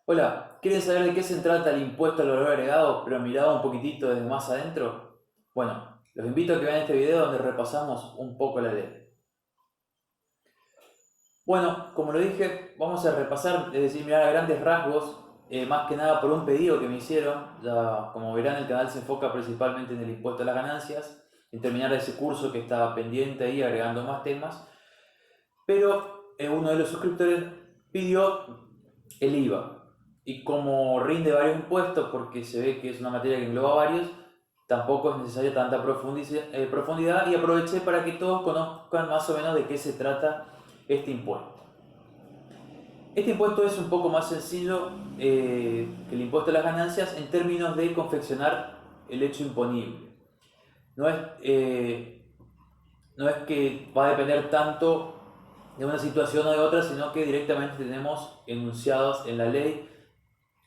Hola, ¿quieres saber de qué se trata el impuesto al valor agregado, pero mirado un poquitito desde más adentro? Bueno, los invito a que vean este video donde repasamos un poco la ley. Bueno, como lo dije, vamos a repasar, es decir, mirar a grandes rasgos, más que nada por un pedido que me hicieron. Ya, como verán, el canal se enfoca principalmente en el impuesto a las ganancias, en terminar ese curso que estaba pendiente ahí, agregando más temas. Pero uno de los suscriptores pidió el IVA. Y como rinde varios impuestos, porque se ve que es una materia que engloba varios, tampoco es necesaria tanta profundidad y aproveché para que todos conozcan más o menos de qué se trata este impuesto. Este impuesto es un poco más sencillo que el impuesto a las ganancias en términos de confeccionar el hecho imponible. No es, no es que va a depender tanto de una situación o de otra, sino que directamente tenemos enunciados en la ley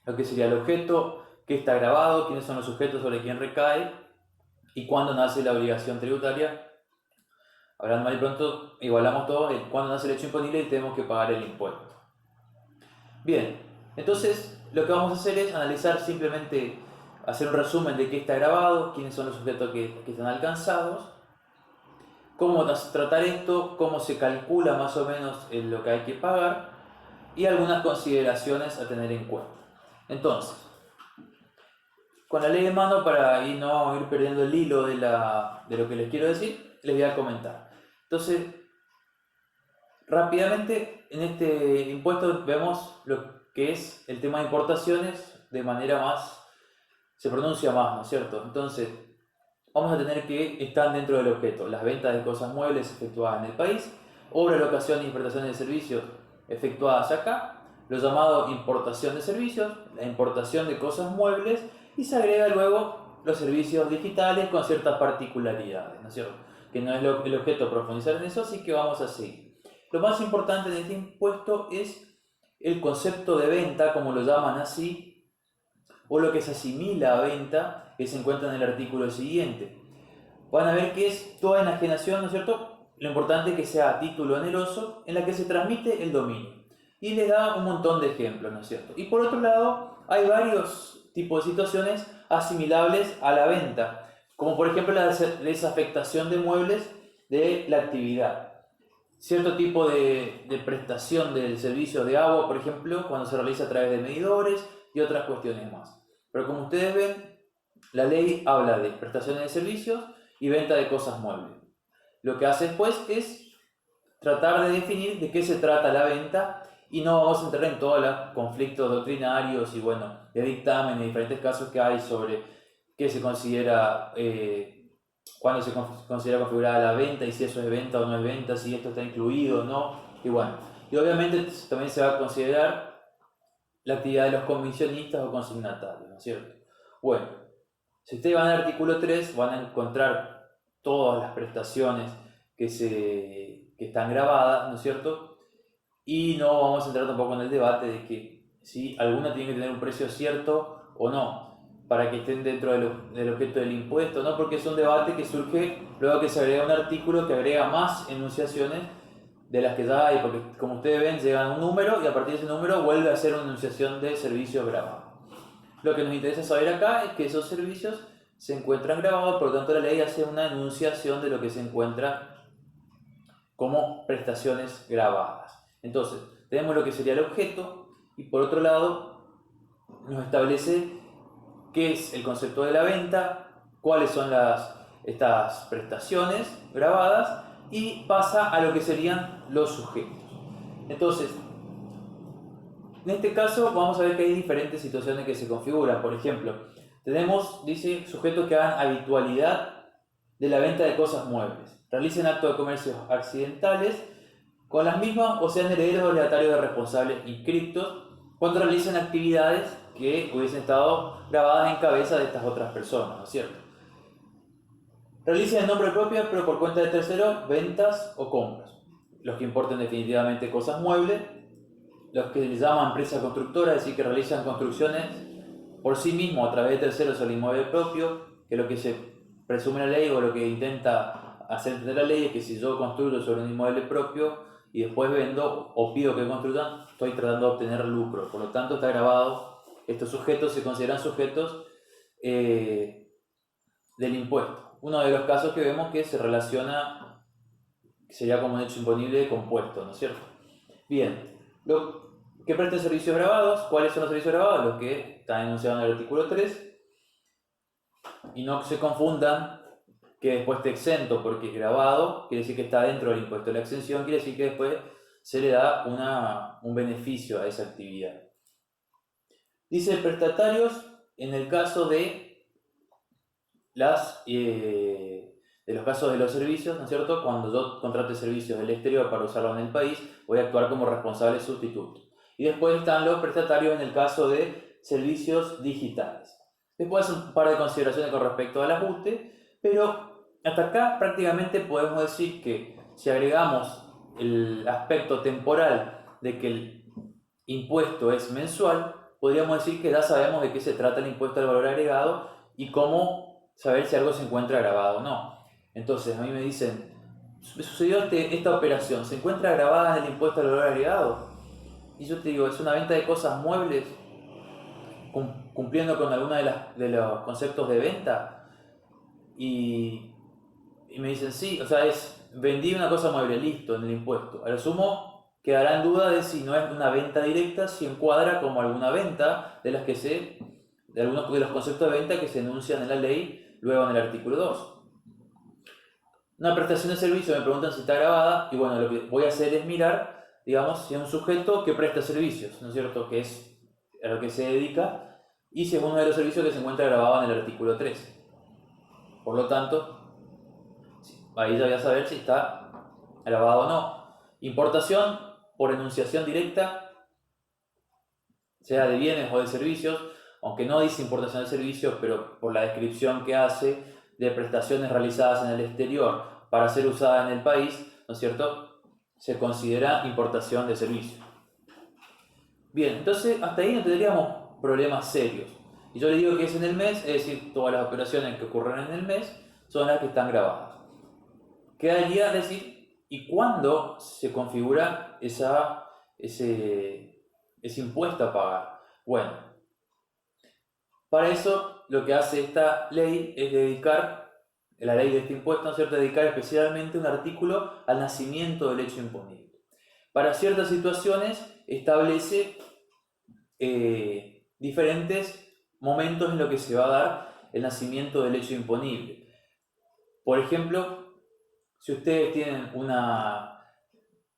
lo que sería el objeto, qué está grabado, quiénes son los sujetos sobre quién recae y cuándo nace la obligación tributaria. Hablando mal y pronto, igualamos todo, cuándo nace el hecho imponible y tenemos que pagar el impuesto. Bien, entonces lo que vamos a hacer es analizar simplemente, hacer un resumen de qué está grabado, quiénes son los sujetos que están alcanzados, cómo tratar esto, cómo se calcula más o menos lo que hay que pagar y algunas consideraciones a tener en cuenta. Entonces, con la ley de mano, para no ir perdiendo el hilo de lo que les quiero decir, les voy a comentar. Entonces, rápidamente, en este impuesto vemos lo que es el tema de importaciones de manera más, se pronuncia más, ¿no es cierto? Entonces, vamos a tener que están dentro del objeto las ventas de cosas muebles efectuadas en el país, obra, locación e importación de servicios efectuadas acá, lo llamado importación de servicios, la importación de cosas muebles, y se agrega luego los servicios digitales con ciertas particularidades, ¿no es cierto? Que no es el objeto profundizar en eso, así que vamos a seguir. Lo más importante de este impuesto es el concepto de venta, como lo llaman así, o lo que se asimila a venta, que se encuentra en el artículo siguiente. Van a ver que es toda enajenación, ¿no es cierto? Lo importante es que sea a título oneroso en la que se transmite el dominio. Y les da un montón de ejemplos, ¿no es cierto? Y por otro lado, hay varios tipos de situaciones asimilables a la venta, como por ejemplo la desafectación de muebles de la actividad. Cierto tipo de prestación del servicio de agua, por ejemplo, cuando se realiza a través de medidores y otras cuestiones más. Pero como ustedes ven, la ley habla de prestaciones de servicios y venta de cosas muebles. Lo que hace después es tratar de definir de qué se trata la venta y no vamos a entrar en todos los conflictos doctrinarios y bueno, de dictamen y diferentes casos que hay sobre qué se considera, cuándo se considera configurada la venta y si eso es venta o no es venta, si esto está incluido o no. Y bueno, y obviamente también se va a considerar la actividad de los comisionistas o consignatarios, ¿no es cierto? Bueno, si ustedes van al artículo 3 van a encontrar todas las prestaciones que están grabadas, ¿no es cierto? Y no vamos a entrar tampoco en el debate de que si alguna tiene que tener un precio cierto o no, para que estén dentro del objeto del impuesto, ¿no? Porque es un debate que surge luego que se agrega un artículo que agrega más enunciaciones de las que ya hay, porque como ustedes ven, llega a un número y a partir de ese número vuelve a ser una enunciación de servicios grabados. Lo que nos interesa saber acá es que esos servicios se encuentran grabados, por lo tanto la ley hace una enunciación de lo que se encuentra como prestaciones grabadas. Entonces, tenemos lo que sería el objeto y por otro lado nos establece qué es el concepto de la venta, cuáles son estas prestaciones grabadas y pasa a lo que serían los sujetos. Entonces, en este caso vamos a ver que hay diferentes situaciones que se configuran. Por ejemplo, tenemos, dice, sujetos que hagan habitualidad de la venta de cosas muebles, realicen actos de comercio accidentales con las mismas o sean herederos o legatarios de responsables inscriptos cuando realicen actividades que hubiesen estado grabadas en cabeza de estas otras personas, ¿no es cierto? Realicen en nombre propio, pero por cuenta de terceros, ventas o compras. Los que importen definitivamente cosas muebles, los que se llaman empresa constructora, es decir, que realizan construcciones por sí mismos a través de terceros sobre inmueble propio, que lo que se presume la ley o lo que intenta hacer entender la ley es que si yo construyo sobre un inmueble propio y después vendo o pido que construyan, estoy tratando de obtener lucro. Por lo tanto, está grabado. Estos sujetos se consideran sujetos del impuesto. Uno de los casos que vemos que se relaciona, sería como un hecho imponible compuesto, ¿no es cierto? Bien, ¿qué presta servicios grabados? ¿Cuáles son los servicios grabados? Los que están enunciados en el artículo 3. Y no se confundan que después esté exento, porque grabado quiere decir que está dentro del impuesto. La exención quiere decir que después se le da un beneficio a esa actividad. Dice prestatarios en el caso de los casos de los servicios, ¿no es cierto? Cuando yo contrate servicios del exterior para usarlos en el país, voy a actuar como responsable sustituto. Y después están los prestatarios en el caso de servicios digitales. Después un par de consideraciones con respecto al ajuste, pero hasta acá prácticamente podemos decir que si agregamos el aspecto temporal de que el impuesto es mensual, podríamos decir que ya sabemos de qué se trata el impuesto al valor agregado y cómo saber si algo se encuentra grabado o no. Entonces a mí me dicen, me sucedió esta operación, ¿se encuentra grabada en el impuesto al valor agregado? Y yo te digo, es una venta de cosas muebles cumpliendo con alguno de los conceptos de venta. Y me dicen, sí, o sea, vendí una cosa mueble, listo, en el impuesto. A lo sumo quedará en duda de si no es una venta directa, si encuadra como alguna venta de algunos de los conceptos de venta que se enuncian en la ley, luego en el artículo 2. Una prestación de servicio, me preguntan si está grabada, y bueno, lo que voy a hacer es mirar, digamos, si es un sujeto que presta servicios, ¿no es cierto?, que es a lo que se dedica, y si es uno de los servicios que se encuentra grabado en el artículo 3. Por lo tanto, ahí ya voy a saber si está grabado o no. Importación por enunciación directa, sea de bienes o de servicios, aunque no dice importación de servicios, pero por la descripción que hace de prestaciones realizadas en el exterior para ser usada en el país, ¿no es cierto?, se considera importación de servicios. Bien, entonces hasta ahí no tendríamos problemas serios. Y yo le digo que es en el mes, es decir, todas las operaciones que ocurren en el mes son las que están grabadas. Quedaría decir, ¿y cuándo se configura ese impuesto a pagar? Bueno, para eso lo que hace esta ley es dedicar, la ley de este impuesto, ¿no es cierto?, dedicar especialmente un artículo al nacimiento del hecho imponible. Para ciertas situaciones establece diferentes momentos en los que se va a dar el nacimiento del hecho imponible. Por ejemplo, si ustedes tienen una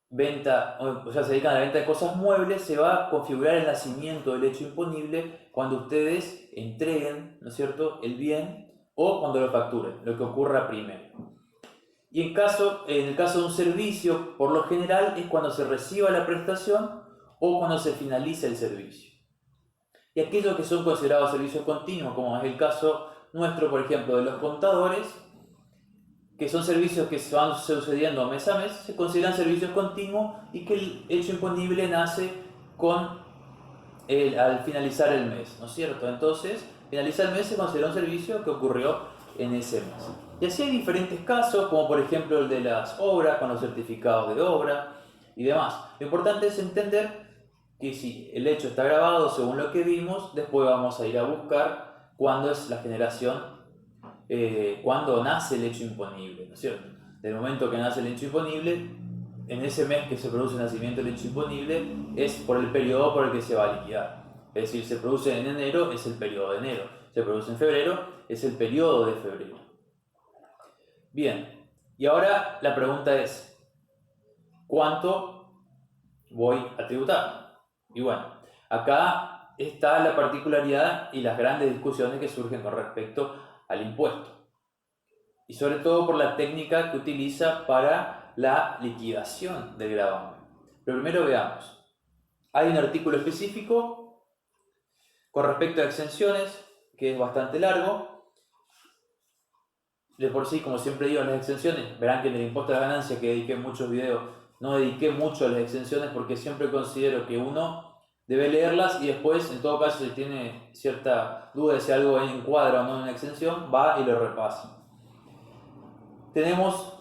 venta, o sea, se dedican a la venta de cosas muebles, se va a configurar el nacimiento del hecho imponible cuando ustedes entreguen, ¿no es cierto?, el bien o cuando lo facturen, lo que ocurra primero. Y en el caso de un servicio, por lo general es cuando se reciba la prestación o cuando se finaliza el servicio. Y aquellos que son considerados servicios continuos, como es el caso nuestro, por ejemplo, de los contadores, que son servicios que se van sucediendo mes a mes, se consideran servicios continuos y que el hecho imponible nace al finalizar el mes, ¿no es cierto? Entonces, finaliza el mes, se considera un servicio que ocurrió en ese mes. Y así hay diferentes casos, como por ejemplo el de las obras, con los certificados de obra y demás. Lo importante es entender que si el hecho está grabado según lo que vimos, después vamos a ir a buscar cuándo es la generación, cuándo nace el hecho imponible, ¿no es cierto? Del momento que nace el hecho imponible, en ese mes que se produce el nacimiento del hecho imponible, es por el periodo por el que se va a liquidar. Es decir, se produce en enero, es el periodo de enero. Se produce en febrero, es el periodo de febrero. Bien, y ahora la pregunta es, ¿cuánto voy a tributar? Y bueno, acá está la particularidad y las grandes discusiones que surgen con respecto al impuesto. Y sobre todo por la técnica que utiliza para la liquidación del gravamen. Pero primero veamos. Hay un artículo específico con respecto a exenciones, que es bastante largo. De por sí, como siempre digo, las exenciones, verán que en el impuesto a la ganancia, que dediqué muchos videos, no dediqué mucho a las exenciones porque siempre considero que uno debe leerlas y después, en todo caso, si tiene cierta duda de si algo encuadra o no en una exención, va y lo repasa. Tenemos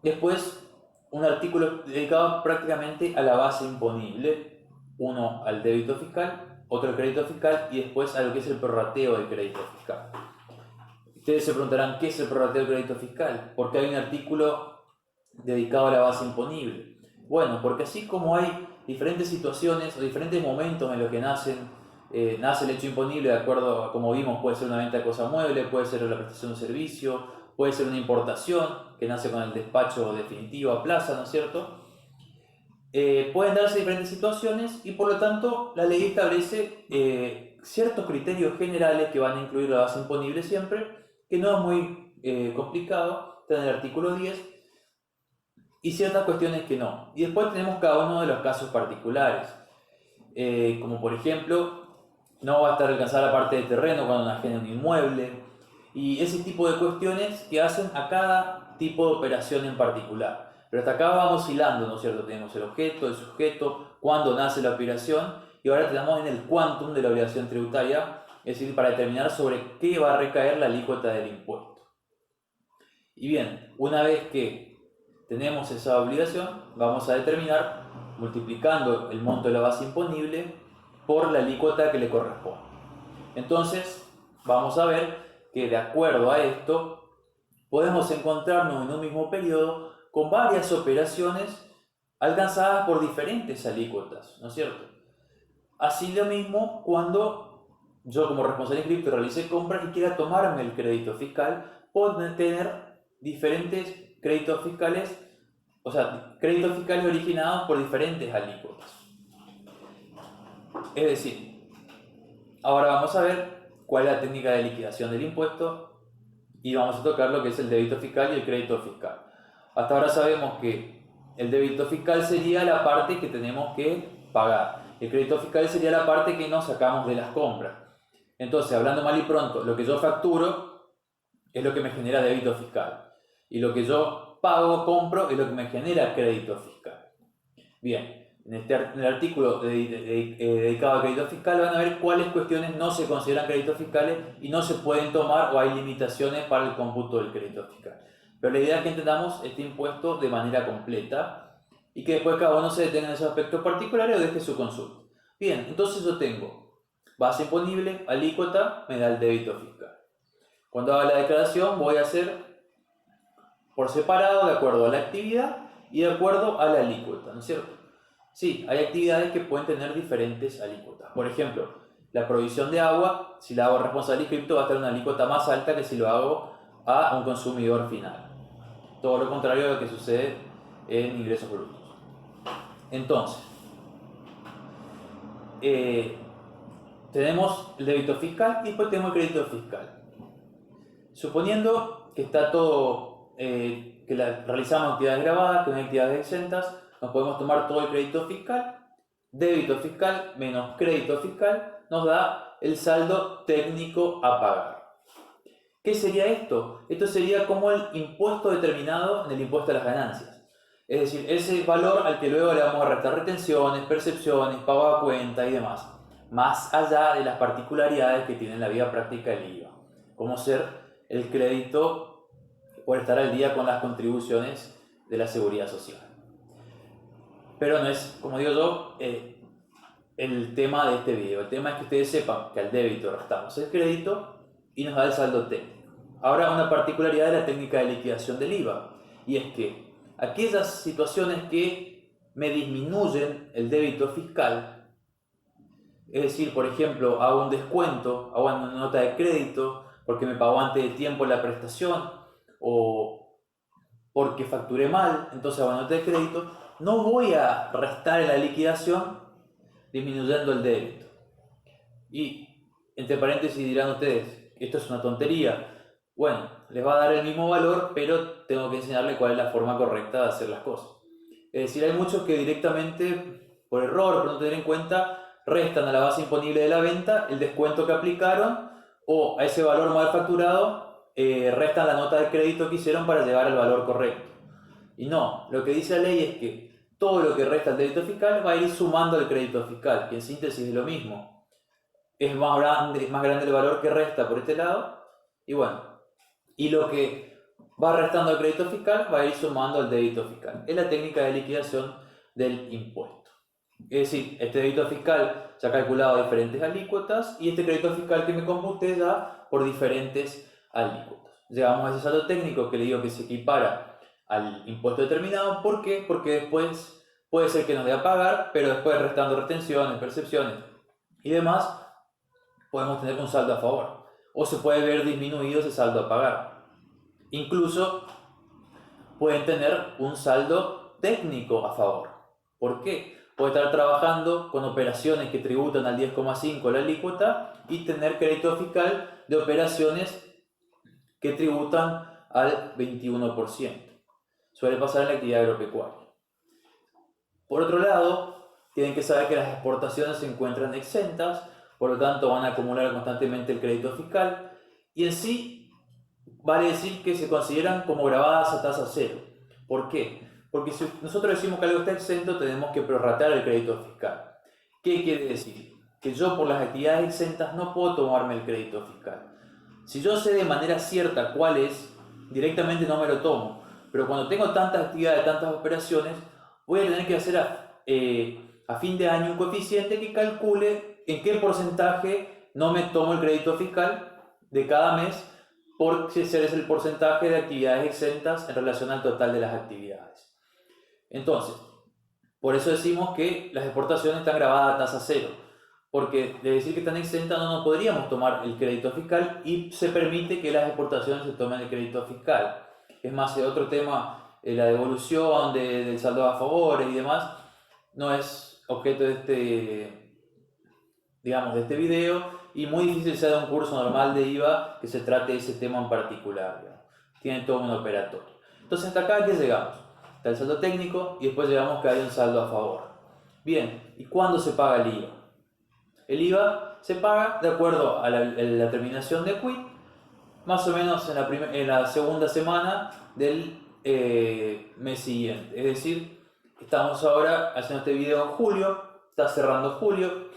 después un artículo dedicado prácticamente a la base imponible, uno al débito fiscal, otro al crédito fiscal y después a lo que es el prorrateo del crédito fiscal. Ustedes se preguntarán, ¿qué es el prorrateo del crédito fiscal? ¿Por qué hay un artículo dedicado a la base imponible? Bueno, porque así como hay diferentes situaciones o diferentes momentos en los que nace el hecho imponible, de acuerdo a como vimos, puede ser una venta de cosa mueble, puede ser la prestación de servicio, puede ser una importación que nace con el despacho definitivo a plaza, ¿no es cierto? Pueden darse diferentes situaciones y por lo tanto la ley establece ciertos criterios generales que van a incluir la base imponible siempre, que no es muy complicado, está en el artículo 10, y ciertas cuestiones que no. Y después tenemos cada uno de los casos particulares, como por ejemplo, no va a estar alcanzada la parte de terreno cuando enajene un inmueble, y ese tipo de cuestiones que hacen a cada tipo de operación en particular. Pero hasta acá vamos hilando, ¿no es cierto? Tenemos el objeto, el sujeto, cuándo nace la operación, y ahora tenemos en el quantum de la obligación tributaria, es decir, para determinar sobre qué va a recaer la alícuota del impuesto. Y bien, una vez que tenemos esa obligación, vamos a determinar multiplicando el monto de la base imponible por la alícuota que le corresponde. Entonces, vamos a ver que de acuerdo a esto, podemos encontrarnos en un mismo periodo con varias operaciones alcanzadas por diferentes alícuotas, ¿no es cierto? Así lo mismo cuando yo como responsable inscripto realice compras y quiera tomarme el crédito fiscal, puedo tener diferentes créditos fiscales, o sea, créditos fiscales originados por diferentes alícuotas. Es decir, ahora vamos a ver cuál es la técnica de liquidación del impuesto y vamos a tocar lo que es el débito fiscal y el crédito fiscal. Hasta ahora sabemos que el débito fiscal sería la parte que tenemos que pagar. El crédito fiscal sería la parte que nos sacamos de las compras. Entonces, hablando mal y pronto, lo que yo facturo es lo que me genera débito fiscal. Y lo que yo pago, compro, es lo que me genera crédito fiscal. Bien, en el artículo dedicado al crédito fiscal van a ver cuáles cuestiones no se consideran créditos fiscales y no se pueden tomar o hay limitaciones para el cómputo del crédito fiscal. Pero la idea es que entendamos este impuesto de manera completa y que después cada uno se detenga en esos aspectos particulares o deje su consulta. Bien, entonces yo tengo base imponible, alícuota, me da el débito fiscal. Cuando haga la declaración voy a hacer por separado de acuerdo a la actividad y de acuerdo a la alícuota, ¿no es cierto? Sí, hay actividades que pueden tener diferentes alícuotas. Por ejemplo, la provisión de agua, si la hago a responsable inscripto, va a tener una alícuota más alta que si lo hago a un consumidor final. Todo lo contrario a lo que sucede en ingresos brutos. Entonces, tenemos el débito fiscal y después tenemos el crédito fiscal. Suponiendo que está todo, que realizamos actividades grabadas, que no hay actividades exentas, nos podemos tomar todo el crédito fiscal. Débito fiscal menos crédito fiscal nos da el saldo técnico a pagar. ¿Qué sería esto? Esto sería como el impuesto determinado en el impuesto a las ganancias. Es decir, ese valor al que luego le vamos a restar retenciones, percepciones, pago a cuenta y demás. Más allá de las particularidades que tiene la vida práctica del IVA. Como ser el crédito por estar al día con las contribuciones de la seguridad social. Pero no es, como digo yo, el tema de este video. El tema es que ustedes sepan que al débito restamos el crédito y nos da el saldo técnico. Ahora una particularidad de la técnica de liquidación del IVA, y es que aquellas situaciones que me disminuyen el débito fiscal, es decir, por ejemplo, hago un descuento, hago una nota de crédito porque me pagó antes de tiempo la prestación o porque facturé mal, entonces hago una nota de crédito, no voy a restar en la liquidación disminuyendo el débito. Y entre paréntesis dirán ustedes, esto es una tontería. Bueno, les va a dar el mismo valor, pero tengo que enseñarle cuál es la forma correcta de hacer las cosas. Es decir, hay muchos que directamente, por error, por no tener en cuenta, restan a la base imponible de la venta el descuento que aplicaron o a ese valor mal facturado restan la nota de crédito que hicieron para llegar al valor correcto. Y no, lo que dice la ley es que todo lo que resta el débito fiscal va a ir sumando al crédito fiscal, que en síntesis es lo mismo. Es más grande el valor que resta por este lado, y bueno, y lo que va restando el crédito fiscal, va a ir sumando el débito fiscal. Es la técnica de liquidación del impuesto. Es decir, este débito fiscal se ha calculado a diferentes alícuotas y este crédito fiscal que me computé da por diferentes alícuotas. Llegamos a ese saldo técnico que le digo que se equipara al impuesto determinado. ¿Por qué? Porque después puede ser que nos dé a pagar, pero después restando retenciones, percepciones y demás, podemos tener un saldo a favor. O se puede ver disminuido ese saldo a pagar. Incluso pueden tener un saldo técnico a favor. ¿Por qué? Puede estar trabajando con operaciones que tributan al 10,5 la alícuota y tener crédito fiscal de operaciones que tributan al 21%. Suele pasar en la actividad agropecuaria. Por otro lado, tienen que saber que las exportaciones se encuentran exentas, por lo tanto van a acumular constantemente el crédito fiscal y en sí vale decir que se consideran como grabadas a tasa cero. ¿Por qué? Porque si nosotros decimos que algo está exento, tenemos que prorratear el crédito fiscal. ¿Qué quiere decir? Que yo por las actividades exentas no puedo tomarme el crédito fiscal. Si yo sé de manera cierta cuál es, directamente no me lo tomo. Pero cuando tengo tantas actividades, tantas operaciones, voy a tener que hacer a fin de año un coeficiente que calcule en qué porcentaje no me tomo el crédito fiscal de cada mes, porque ese es el porcentaje de actividades exentas en relación al total de las actividades. Entonces, por eso decimos que las exportaciones están grabadas a tasa cero, porque de decir que están exentas no nos podríamos tomar el crédito fiscal y se permite que las exportaciones se tomen el crédito fiscal. Es más, otro tema, la devolución del saldo a favores y demás, no es objeto de este video y muy difícil sea de un curso normal de IVA que se trate ese tema en particular, digamos. Tiene todo un operatorio. Entonces hasta acá que llegamos, está el saldo técnico y después llegamos que hay un saldo a favor. Bien, ¿y cuándo se paga el IVA? El IVA se paga de acuerdo a la terminación de quit, más o menos en la segunda semana del mes siguiente. Es decir, estamos ahora haciendo este video en julio, está cerrando julio.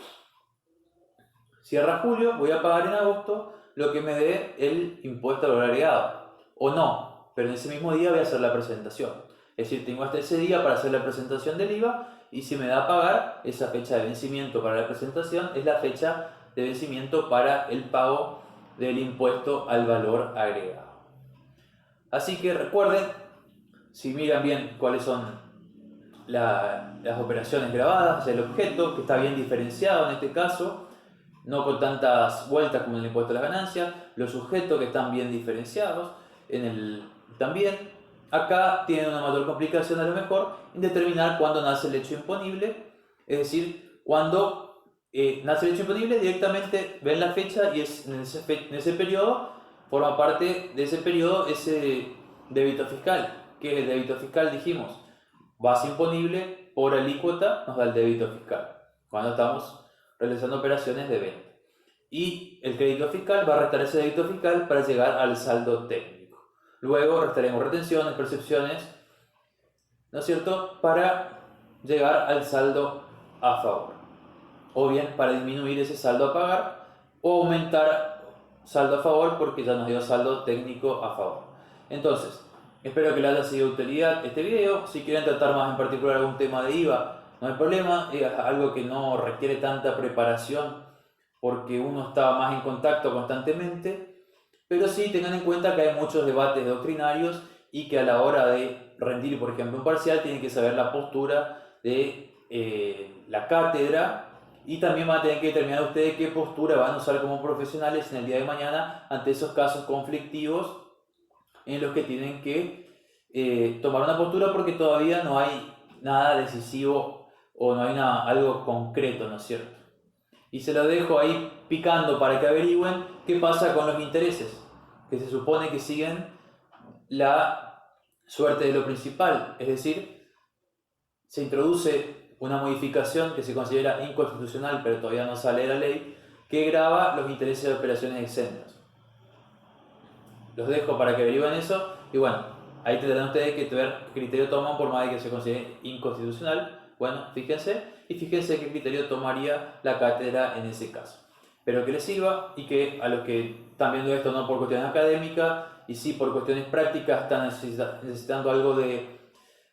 Cierra julio, voy a pagar en agosto lo que me dé el impuesto al valor agregado. O no, pero en ese mismo día voy a hacer la presentación. Es decir, tengo hasta ese día para hacer la presentación del IVA y si me da a pagar, esa fecha de vencimiento para la presentación es la fecha de vencimiento para el pago del impuesto al valor agregado. Así que recuerden, si miran bien cuáles son las operaciones grabadas, el objeto que está bien diferenciado en este caso, no con tantas vueltas como en el impuesto a las ganancias, los sujetos que están bien diferenciados, también acá tienen una mayor complicación a lo mejor en determinar cuándo nace el hecho imponible, es decir, cuando nace el hecho imponible directamente ven la fecha y en ese periodo forma parte de ese periodo ese débito fiscal, que el débito fiscal dijimos, base imponible por alícuota nos da el débito fiscal, cuando estamos realizando operaciones de venta. Y el crédito fiscal va a restar ese débito fiscal para llegar al saldo técnico. Luego restaremos retenciones, percepciones, ¿no es cierto?, para llegar al saldo a favor. O bien para disminuir ese saldo a pagar o aumentar saldo a favor porque ya nos dio saldo técnico a favor. Entonces, espero que les haya sido de utilidad este video. Si quieren tratar más en particular algún tema de IVA, no hay problema, es algo que no requiere tanta preparación porque uno está más en contacto constantemente, pero sí tengan en cuenta que hay muchos debates doctrinarios y que a la hora de rendir, por ejemplo, un parcial, tienen que saber la postura de la cátedra y también van a tener que determinar ustedes qué postura van a usar como profesionales en el día de mañana ante esos casos conflictivos en los que tienen que tomar una postura porque todavía no hay nada decisivo o no hay algo concreto, ¿no es cierto? Y se lo dejo ahí picando para que averigüen qué pasa con los intereses, que se supone que siguen la suerte de lo principal, es decir, se introduce una modificación que se considera inconstitucional, pero todavía no sale de la ley, que grava los intereses de operaciones exentas. Los dejo para que averigüen eso y bueno, ahí tendrán ustedes que ver qué criterio toman por más de que se considere inconstitucional. Bueno, fíjense qué criterio tomaría la cátedra en ese caso. Espero que les sirva y que a los que están viendo esto no por cuestiones académicas y si por cuestiones prácticas están necesitando algo de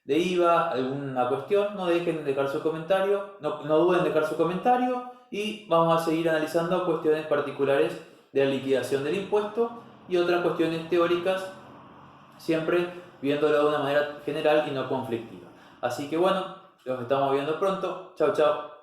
IVA, alguna cuestión, no dejen de dejar su comentario, no duden en dejar su comentario, y vamos a seguir analizando cuestiones particulares de la liquidación del impuesto y otras cuestiones teóricas, siempre viéndolo de una manera general y no conflictiva. Así que bueno, los estamos viendo pronto. Chao, chao.